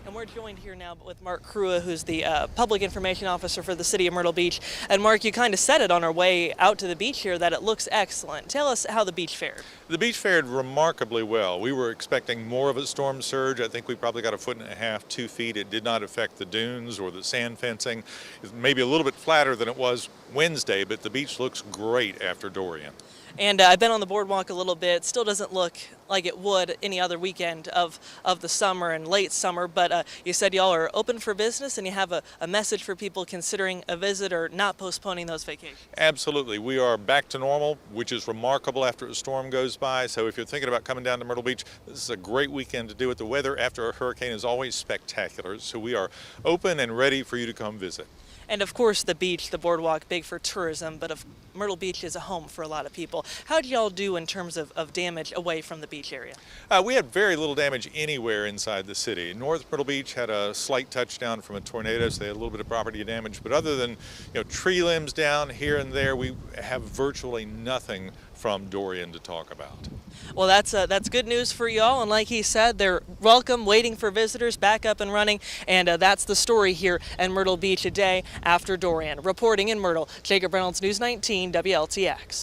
And we're joined here now with Mark Crua, who's the Public Information Officer for the City of Myrtle Beach. And Mark, you kind of said it on our way out to the beach here that it looks excellent. Tell us how the beach fared. The beach fared remarkably well. We were expecting more of a storm surge. I think we probably got 1.5 feet, 2 feet. It did not affect the dunes or the sand fencing. It's maybe a little bit flatter than it was Wednesday, but the beach looks great after Dorian. And I've been on the boardwalk a little bit. Still doesn't look like it would any other weekend of the summer and late summer, but you said y'all are open for business and you have a message for people considering a visit or not postponing those vacations. Absolutely. We are back to normal, which is remarkable after a storm goes by. So if you're thinking about coming down to Myrtle Beach, this is a great weekend to do it. The weather after a hurricane is always spectacular, so we are open and ready for you to come visit. And of course the beach, the boardwalk, big for tourism, but Myrtle Beach is a home for a lot of people. How did y'all do in terms of damage away from the beach area? We had very little damage anywhere inside the city. North Myrtle Beach had a slight touchdown from a tornado, so they had a little bit of property damage. But other than tree limbs down here and there, we have virtually nothing from Dorian to talk about. Well, that's good news for y'all, and like he said, they're welcome, waiting for visitors, back up and running, and that's the story here at Myrtle Beach a day after Dorian. Reporting in Myrtle, Jacob Reynolds, News 19 WLTX.